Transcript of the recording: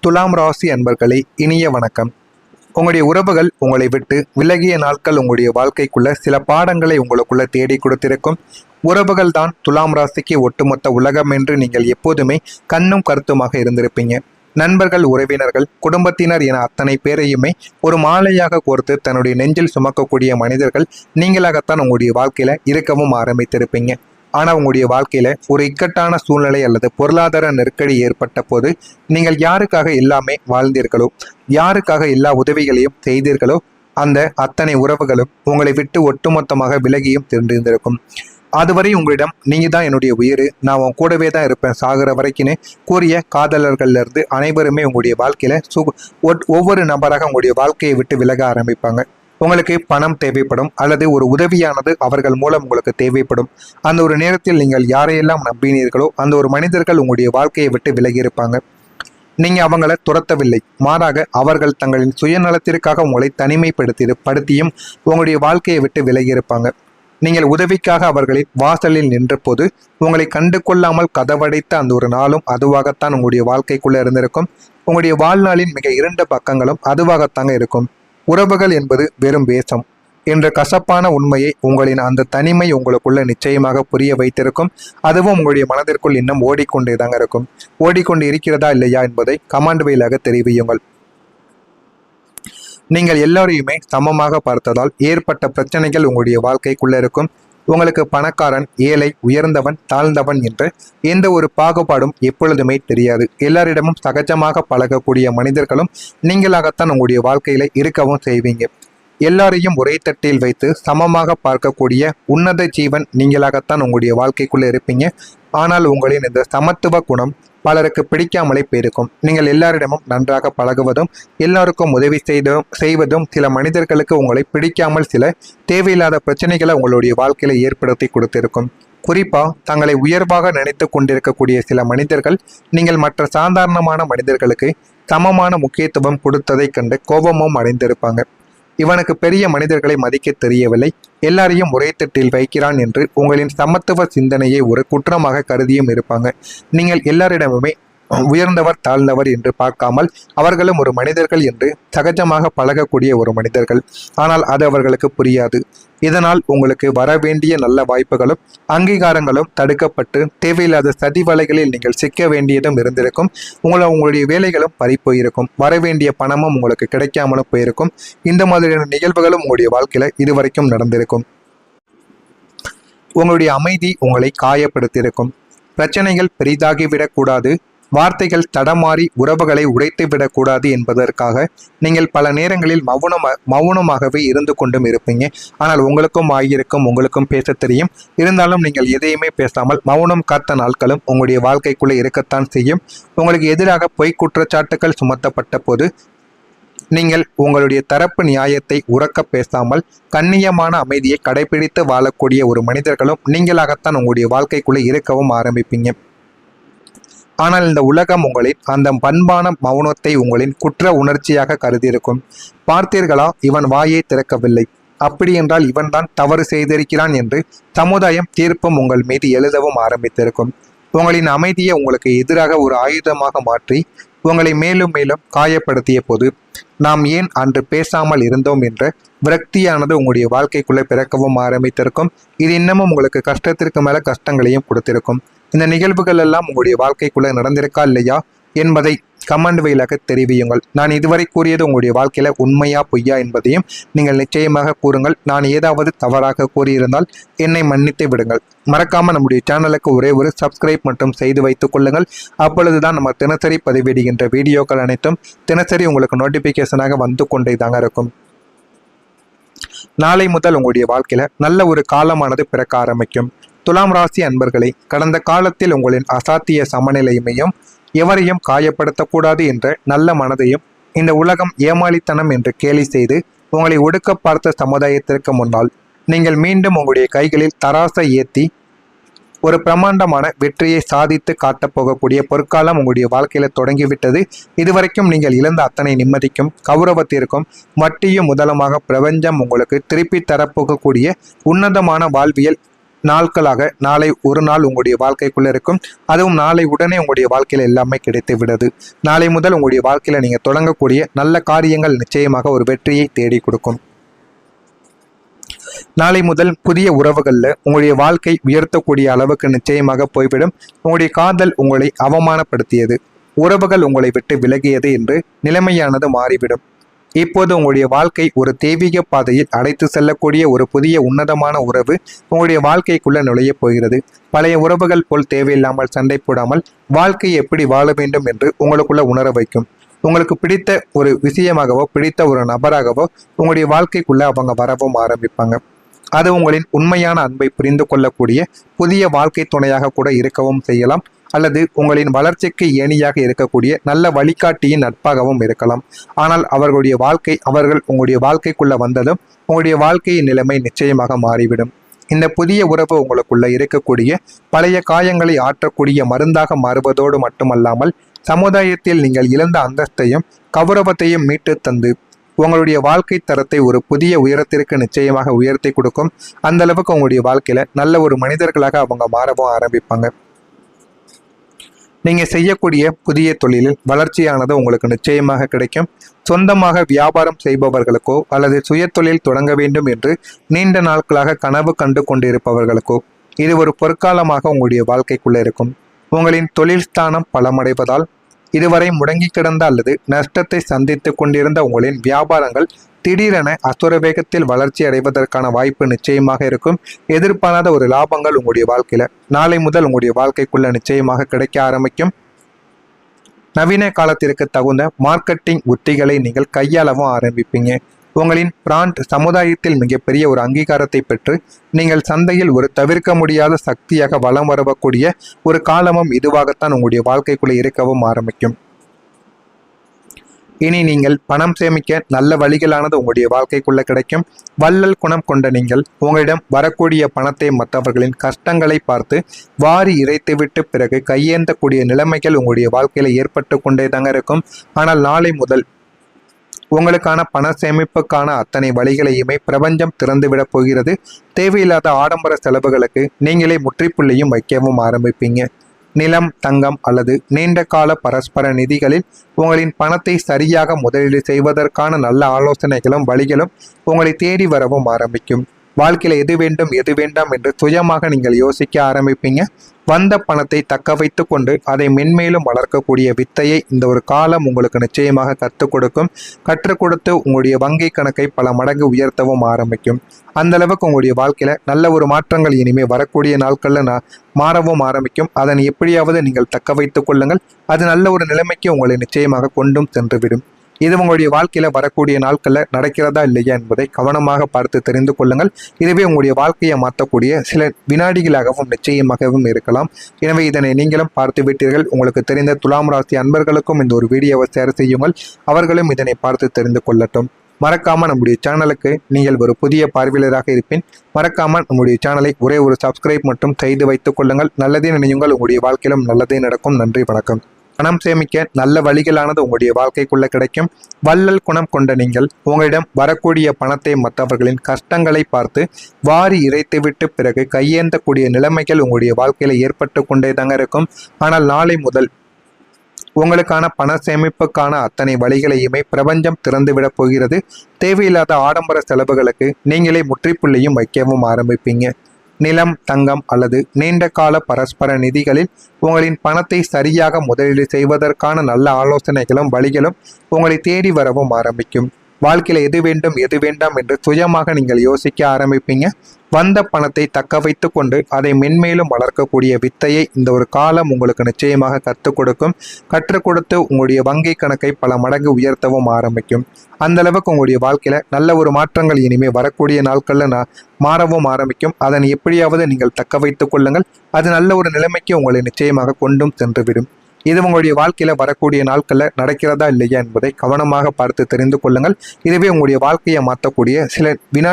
துலாம் ராசி அன்பர்களே, இனிய வணக்கம். உங்களுடைய உறவுகள் உங்களை விட்டு விலகிய நாட்கள் உங்களுடைய வாழ்க்கைக்குள்ள சில பாடங்களை உங்களுக்குள்ள தேடி கொடுத்திருக்கும். உறவுகள் தான் துலாம் ராசிக்கு ஒட்டுமொத்த உலகம் என்று நீங்கள் எப்போதுமே கண்ணும் கருத்துமாக இருந்திருப்பீங்க. நண்பர்கள், உறவினர்கள், குடும்பத்தினர் என அத்தனை பேரையுமே ஒரு மாலையாக கோர்த்து தன்னுடைய நெஞ்சில் சுமக்கக்கூடிய மனிதர்கள் நீங்களாகத்தான் உங்களுடைய வாழ்க்கையில இருக்கவும் ஆரம்பித்திருப்பீங்க. ஆனால் உங்களுடைய வாழ்க்கையில ஒரு இக்கட்டான சூழ்நிலை அல்லது பொருளாதார நெருக்கடி ஏற்பட்ட போது நீங்கள் யாருக்காக எல்லாமே வாழ்ந்தீர்களோ, யாருக்காக எல்லா உதவிகளையும் செய்தீர்களோ, அந்த அத்தனை உறவுகளும் உங்களை விட்டு ஒட்டுமொத்தமாக விலகியும் திருந்திருந்திருக்கும். அதுவரை உங்களிடம் நீங்க தான் என்னுடைய உயிர், நான் உன் கூடவே தான் இருப்பேன் சாகிற வரைக்குன்னு கூறிய காதலர்கள்ல இருந்து அனைவருமே உங்களுடைய வாழ்க்கையில ஒவ்வொரு நபராக உங்களுடைய வாழ்க்கையை விட்டு விலக ஆரம்பிப்பாங்க. உங்களுக்கு பணம் தேவைப்படும் அல்லது ஒரு உதவியானது அவர்கள் மூலம் உங்களுக்கு தேவைப்படும். அந்த ஒரு நேரத்தில் நீங்கள் யாரையெல்லாம் நம்பினீர்களோ அந்த ஒரு மனிதர்கள் உங்களுடைய வாழ்க்கையை விட்டு விலகி இருப்பாங்க. நீங்க அவங்கள துரத்தவில்லை, மாறாக அவர்கள் தங்களின் சுயநலத்திற்காக உங்களை தனிமைப்படுத்தியும் உங்களுடைய வாழ்க்கையை விட்டு விலகி இருப்பாங்க. நீங்கள் உதவிக்காக அவர்களின் வாசலில் நின்ற போது உங்களை கண்டு கொள்ளாமல் கதவடைத்த அந்த ஒரு நாளும் அதுவாகத்தான் உங்களுடைய வாழ்க்கைக்குள்ள இருந்திருக்கும். உங்களுடைய வாழ்நாளின் மிக இரண்டு பக்கங்களும் அதுவாகத்தாங்க இருக்கும். உறவுகள் என்பது வெறும் வேஷம் என்ற கசப்பான உண்மையை உங்களின் அந்த தனிமை உங்களுக்குள்ள நிச்சயமாக புரிய வைத்திருக்கும். அதுவும் உங்களுடைய மனதிற்குள் இன்னும் ஓடிக்கொண்டே தாங்க இருக்கும். ஓடிக்கொண்டு இருக்கிறதா இல்லையா என்பதை கமெண்ட் வாயிலாக தெரிவியுங்கள். நீங்கள் எல்லோரையுமே சமமாக பார்த்ததால் ஏற்பட்ட பிரச்சனைகள் உங்களுடைய வாழ்க்கைக்குள்ள இருக்கும். உங்களுக்கு பணக்காரன், ஏழை, உயர்ந்தவன், தாழ்ந்தவன் என்ற எந்த ஒரு பாகுபாடும் எப்பொழுதுமே தெரியாது. எல்லாரிடமும் சகஜமாக பழகக்கூடிய மனிதர்களும் நீங்களாகத்தான் உங்களுடைய வாழ்க்கையில இருக்கவும் செய்வீங்க. எல்லாரையும் ஒரே தட்டில் வைத்து சமமாக பார்க்கக்கூடிய உன்னத ஜீவன் நீங்களாகத்தான் உங்களுடைய வாழ்க்கைக்குள்ள இருப்பீங்க. ஆனால் உங்களின் இந்த சமத்துவ குணம் பலருக்கு பிடிக்காமலே போயிருக்கும். நீங்கள் எல்லாரிடமும் நன்றாக பழகுவதும் எல்லாருக்கும் உதவி செய்வதும் சில மனிதர்களுக்கு உங்களை பிடிக்காமல் சில தேவையில்லாத பிரச்சனைகளை உங்களுடைய வாழ்க்கையில ஏற்படுத்தி கொடுத்திருக்கும். குறிப்பா தங்களை உயர்வாக நினைத்து கொண்டிருக்கக்கூடிய சில மனிதர்கள் நீங்கள் மற்ற சாதாரணமான மனிதர்களுக்கு சமமான முக்கியத்துவம் கொடுத்ததை கண்டு கோபமும் அடைந்திருப்பாங்க. இவனுக்கு பெரிய மனிதர்களை மதிக்க தெரியவில்லை, எல்லாரையும் ஒரே தட்டில் வைக்கிறான் என்று உங்களின் சமத்துவ சிந்தனையை ஒரு குற்றமாக கருதியும் இருப்பாங்க. நீங்கள் எல்லாரிடமுமே உயர்ந்தவர், தாழ்ந்தவர் என்று பார்க்காமல் அவர்களும் ஒரு மனிதர்கள் என்று சகஜமாக பழகக்கூடிய ஒரு மனிதர்கள். ஆனால் அது அவர்களுக்கு புரியாது. இதனால் உங்களுக்கு வர வேண்டிய நல்ல வாய்ப்புகளும் அங்கீகாரங்களும் தடுக்கப்பட்டு தேவையில்லாத சதி வலைகளில் நீங்கள் சிக்க வேண்டியதும் இருந்திருக்கும். உங்களுடைய வேலைகளும் பறிப்போயிருக்கும். வர வேண்டிய பணமும் உங்களுக்கு கிடைக்காமலும் போயிருக்கும். இந்த மாதிரியான நிகழ்வுகளும் உங்களுடைய வாழ்க்கையில இதுவரைக்கும் நடந்திருக்கும். உங்களுடைய அமைதி உங்களை காயப்படுத்தியிருக்கும். பிரச்சனைகள் பெரிதாகிவிடக்கூடாது, வார்த்தைகள் தடமாறி உறவுகளை உடைத்து விடக்கூடாது என்பதற்காக நீங்கள் பல நேரங்களில் மௌனமாகவே இருந்து கொண்டும் இருப்பீங்க. ஆனால் உங்களுக்கும் ஆகியிருக்கும், உங்களுக்கும் பேச தெரியும். இருந்தாலும் நீங்கள் எதையுமே பேசாமல் மௌனம் காத்த நாட்களும் உங்களுடைய வாழ்க்கைக்குள்ளே இருக்கத்தான் செய்யும். உங்களுக்கு எதிராக பொய் குற்றச்சாட்டுகள் சுமத்தப்பட்ட போது நீங்கள் உங்களுடைய தரப்பு நியாயத்தை உறக்க பேசாமல் கண்ணியமான அமைதியை கடைபிடித்து வாழக்கூடிய ஒரு மனிதர்களும் நீங்களாகத்தான் உங்களுடைய வாழ்க்கைக்குள்ளே இருக்கவும் ஆரம்பிப்பீங்க. ஆனால் இந்த உலகம் உங்களின் அந்த பண்பான மௌனத்தை உங்களின் குற்ற உணர்ச்சியாக கருதியிருக்கும். பார்த்தீர்களா, இவன் வாயை திறக்கவில்லை, அப்படி என்றால் இவன்தான் தவறு செய்திருக்கிறான் என்று சமுதாயம் தீர்ப்பும் உங்கள் மீது எழுதவும் ஆரம்பித்திருக்கும். உங்களின் அமைதியை உங்களுக்கு எதிராக ஒரு ஆயுதமாக மாற்றி உங்களை மேலும் மேலும் காயப்படுத்திய போது நாம் ஏன் அன்று பேசாமல் இருந்தோம் என்ற விரக்தியானது உங்களுடைய வாழ்க்கைக்குள்ளே பிறக்கவும் ஆரம்பித்திருக்கும். இது இன்னமும் உங்களுக்கு கஷ்டத்திற்கு மேல கஷ்டங்களையும் கொடுத்திருக்கும். இந்த நிகழ்வுகள் எல்லாம் உங்களுடைய வாழ்க்கைக்குள்ள நடந்திருக்கா இல்லையா என்பதை கமெண்ட் வாயிலாக தெரிவியுங்கள். நான் இதுவரை கூறியது உங்களுடைய வாழ்க்கையில உண்மையா பொய்யா என்பதையும் நீங்கள் நிச்சயமாக கூறுங்கள். நான் ஏதாவது தவறாக கூறியிருந்தால் என்னை மன்னித்து விடுங்கள். மறக்காம நம்முடைய சேனலுக்கு ஒரே ஒரு சப்ஸ்கிரைப் மட்டும் செய்து வைத்துக் கொள்ளுங்கள். அப்பொழுதுதான் நம்ம தினசரி பதிவிடுகின்ற வீடியோக்கள் அனைத்தும் தினசரி உங்களுக்கு நோட்டிபிகேஷனாக வந்து கொண்டே தாங்க இருக்கும். நாளை முதல் உங்களுடைய வாழ்க்கையில நல்ல ஒரு காலமானது பிறக்க ஆரம்பிக்கும். துலாம் ராசி அன்பர்களை, கடந்த காலத்தில் உங்களின் அசாத்திய சமநிலைமையும் எவரையும் காயப்படுத்தக்கூடாது என்ற நல்ல மனதையும் இந்த உலகம் ஏமாளித்தனம் என்று கேலி செய்து உங்களை ஒடுக்க பார்த்த சமுதாயத்திற்கு முன்னால் நீங்கள் மீண்டும் உங்களுடைய கைகளில் தராசை ஏற்றி ஒரு பிரமாண்டமான வெற்றியை சாதித்து காட்டப் போகக்கூடிய பொற்காலம் உங்களுடைய வாழ்க்கையில தொடங்கிவிட்டது. இதுவரைக்கும் நீங்கள் இழந்த அத்தனை நிம்மதிக்கும் கௌரவத்திற்கும் வட்டியும் முதலமாக பிரபஞ்சம் உங்களுக்கு திருப்பி தரப்போகக்கூடிய உன்னதமான வாழ்வியல் நாட்களாக நாளை ஒரு நாள் உங்களுடைய வாழ்க்கைக்குள்ள இருக்கும். அதுவும் நாளை உடனே உங்களுடைய வாழ்க்கையில எல்லாமே கிடைத்து விடுது. நாளை முதல் உங்களுடைய வாழ்க்கையில நீங்க தொடங்கக்கூடிய நல்ல காரியங்கள் நிச்சயமாக ஒரு வெற்றியை தேடி கொடுக்கும். நாளை முதல் புதிய உறவுகள்ல உங்களுடைய வாழ்க்கை உயர்த்தக்கூடிய அளவுக்கு நிச்சயமாக போய்விடும். உங்களுடைய காதல் உங்களை அவமானப்படுத்தியது, உறவுகள் உங்களை விட்டு விலகியது என்று நிலைமையானது மாறிவிடும். இப்போது உங்களுடைய வாழ்க்கை ஒரு தெய்வீக பாதையில் அழைத்து செல்லக்கூடிய ஒரு புதிய உன்னதமான உறவு உங்களுடைய வாழ்க்கைக்குள்ள நுழைய போகிறது. பழைய உறவுகள் போல் தேவையில்லாமல் சண்டை போடாமல் வாழ்க்கையை எப்படி வாழ வேண்டும் என்று உங்களுக்குள்ள உணர வைக்கும். உங்களுக்கு பிடித்த ஒரு விஷயமாகவோ பிடித்த ஒரு நபராகவோ உங்களுடைய வாழ்க்கைக்குள்ள அவங்க வரவும் ஆரம்பிப்பாங்க. அது உங்களின் உண்மையான அன்பை புரிந்து கொள்ளக்கூடிய புதிய வாழ்க்கை துணையாக கூட இருக்கவும் செய்யலாம், அல்லது உங்களின் வளர்ச்சிக்கு ஏணியாக இருக்கக்கூடிய நல்ல வழிகாட்டியின் நட்பாகவும் இருக்கலாம். ஆனால் அவர்கள் உங்களுடைய வாழ்க்கைக்குள்ள வந்ததும் உங்களுடைய வாழ்க்கையின் நிலைமை நிச்சயமாக மாறிவிடும். இந்த புதிய உறவு உங்களுக்குள்ள இருக்கக்கூடிய பழைய காயங்களை ஆற்றக்கூடிய மருந்தாக மாறுவதோடு மட்டுமல்லாமல் சமுதாயத்தில் நீங்கள் இழந்த அந்தஸ்தையும் கௌரவத்தையும் மீட்டு தந்து உங்களுடைய வாழ்க்கை தரத்தை ஒரு புதிய உயரத்திற்கு நிச்சயமாக உயர்த்தி கொடுக்கும். அந்த அளவுக்கு உங்களுடைய வாழ்க்கையில நல்ல ஒரு மனிதர்களாக அவங்க மாறவும் ஆரம்பிப்பாங்க. நீங்க செய்யக்கூடிய புதிய தொழிலில் வளர்ச்சியானது உங்களுக்கு நிச்சயமாக கிடைக்கும். சொந்தமாக வியாபாரம் செய்பவர்களுக்கோ அல்லது சுய தொழில் தொடங்க வேண்டும் என்று நீண்ட நாட்களாக கனவு கண்டு கொண்டிருப்பவர்களுக்கோ இது ஒரு பொற்காலமாக உங்களுடைய வாழ்க்கைக்குள்ள இருக்கும். உங்களின் தொழில் ஸ்தானம் பலமடைவதால் இதுவரை முடங்கி கிடந்த அல்லது நஷ்டத்தை சந்தித்து கொண்டிருந்த உங்களின் வியாபாரங்கள் திடீரென அசுர வேகத்தில் வளர்ச்சி அடைவதற்கான வாய்ப்பு நிச்சயமாக இருக்கும். எதிர்பாராத ஒரு லாபங்கள் உங்களுடைய வாழ்க்கையில நாளை முதல் உங்களுடைய வாழ்க்கைக்குள்ள நிச்சயமாக கிடைக்க ஆரம்பிக்கும். நவீன காலத்திற்கு தகுந்த மார்க்கெட்டிங் உத்திகளை நீங்கள் கையாளவும் ஆரம்பிப்பீங்க. உங்களின் பிராண்ட் சமுதாயத்தில் மிகப்பெரிய ஒரு அங்கீகாரத்தை பெற்று நீங்கள் சந்தையில் ஒரு தவிர்க்க முடியாத சக்தியாக வலம் வரக்கூடிய ஒரு காலமும் இதுவாகத்தான் உங்களுடைய வாழ்க்கைக்குள்ளே இருக்கவும் ஆரம்பிக்கும். இனி நீங்கள் பணம் சேமிக்க நல்ல வழிகளானது உங்களுடைய வாழ்க்கைக்குள்ள கிடைக்கும். வள்ளல் குணம் கொண்ட நீங்கள் உங்களிடம் வரக்கூடிய பணத்தை மற்றவர்களின் கஷ்டங்களை பார்த்து வாரி இறைத்துவிட்டு பிறகு கையேந்தக்கூடிய நிலைமைகள் உங்களுடைய வாழ்க்கையில ஏற்பட்டு கொண்டே தாங்க இருக்கும். ஆனால் நாளை முதல் உங்களுக்கான பண சேமிப்புக்கான அத்தனை வழிகளையுமே பிரபஞ்சம் திறந்துவிடப் போகிறது. தேவையில்லாத ஆடம்பர செலவுகளுக்கு நீங்களே முற்றுப்புள்ளியும் வைக்கவும் ஆரம்பிப்பீங்க. நிலம், தங்கம் அல்லது நீண்ட கால பரஸ்பர நிதிகளில் உங்களின் பணத்தை சரியாக முதலீடு செய்வதற்கான நல்ல ஆலோசனைகளும் வழிகளும் உங்களை தேடி வரவும் ஆரம்பிக்கும். வாழ்க்கையில எது வேண்டும் எது வேண்டாம் என்று சுயமாக நீங்கள் யோசிக்க ஆரம்பிப்பீங்க. வந்த பணத்தை தக்க வைத்து கொண்டு அதை மென்மேலும் வளர்க்கக்கூடிய வித்தையை இந்த ஒரு காலம் உங்களுக்கு நிச்சயமாக கற்றுக் கொடுக்கும். கற்றுக் கொடுத்து உங்களுடைய வங்கி கணக்கை பல மடங்கு உயர்த்தவும் ஆரம்பிக்கும். அந்த அளவுக்கு உங்களுடைய வாழ்க்கையில நல்ல ஒரு மாற்றங்கள் இனிமே வரக்கூடிய நாட்கள்ல மாறவும் ஆரம்பிக்கும். அதனை எப்படியாவது நீங்கள் தக்க வைத்துக் கொள்ளுங்கள். அது நல்ல ஒரு நிலைமைக்கு உங்களை நிச்சயமாக கொண்டும் சென்றுவிடும். இது உங்களுடைய வாழ்க்கையில வரக்கூடிய நாட்கள்ல நடக்கிறதா இல்லையா என்பதை கவனமாக பார்த்து தெரிந்து கொள்ளுங்கள். இதுவே உங்களுடைய வாழ்க்கையை மாற்றக்கூடிய சில வினாடிகளாகவும் நிச்சயமாகவும் இருக்கலாம். எனவே இதனை நீங்களும் பார்த்து விட்டீர்கள். உங்களுக்கு தெரிந்த துலாம் ராசி அன்பர்களுக்கும் இந்த ஒரு வீடியோவை ஷேர் செய்யுங்கள். அவர்களும் இதனை பார்த்து தெரிந்து கொள்ளட்டும். மறக்காம நம்முடைய சேனலுக்கு நீங்கள் ஒரு புதிய பார்வையாளராக இருப்பின் மறக்காம நம்முடைய சேனலை ஒரே ஒரு சப்ஸ்கிரைப் மட்டும் செய்து வைத்துக் கொள்ளுங்கள். நல்லதே நினையுங்கள், உங்களுடைய வாழ்க்கையிலும் நல்லதே நடக்கும். நன்றி, வணக்கம். பணம் சேமிக்க நல்ல வழிகளானது உங்களுடைய வாழ்க்கைக்குள்ள கிடைக்கும். வள்ளல் குணம் கொண்ட நீங்கள் உங்களிடம் வரக்கூடிய பணத்தை மற்றவர்களின் கஷ்டங்களை பார்த்து வாரி இறைத்துவிட்டு பிறகு கையேந்தக்கூடிய நிலைமைகள் உங்களுடைய வாழ்க்கையில ஏற்பட்டு கொண்டே தாங்க இருக்கும். ஆனால் நாளை முதல் உங்களுக்கான பண சேமிப்புக்கான அத்தனை வழிகளையுமே பிரபஞ்சம் திறந்துவிடப் போகிறது. தேவையில்லாத ஆடம்பர செலவுகளுக்கு நீங்களே முற்றுப்புள்ளியும் வைக்கவும் ஆரம்பிப்பீங்க. நிலம், தங்கம் அல்லது நீண்ட கால பரஸ்பர நிதிகளில் உங்களின் பணத்தை சரியாக முதலீடு செய்வதற்கான நல்ல ஆலோசனைகளும் வழிகளும் உங்களை தேடி வரவும் ஆரம்பிக்கும். வாழ்க்கையில எது வேண்டும் எது வேண்டாம் என்று சுயமாக நீங்கள் யோசிக்க ஆரம்பிப்பீங்க. வந்த பணத்தை தக்க வைத்து கொண்டு அதை மென்மேலும் வளர்க்கக்கூடிய வித்தையை இந்த ஒரு காலம் உங்களுக்கு நிச்சயமாக கற்றுக் கொடுக்கும். கற்றுக் கொடுத்து உங்களுடைய வங்கி கணக்கை பல மடங்கு உயர்த்தவும் ஆரம்பிக்கும். அந்த அளவுக்கு உங்களுடைய வாழ்க்கையில நல்ல ஒரு மாற்றங்கள் இனிமே வரக்கூடிய நாட்கள்ல மாறவும் ஆரம்பிக்கும். அதனை எப்படியாவது நீங்கள் தக்க வைத்துக் கொள்ளுங்கள். அது நல்ல ஒரு நிலைமைக்கு உங்களை நிச்சயமாக கொண்டும் சென்றுவிடும். இது உங்களுடைய வாழ்க்கையில வரக்கூடிய நாட்கள்ல நடக்கிறதா இல்லையா என்பதை கவனமாக பார்த்து தெரிந்து கொள்ளுங்கள். இதுவே உங்களுடைய வாழ்க்கையை மாற்றக்கூடிய சில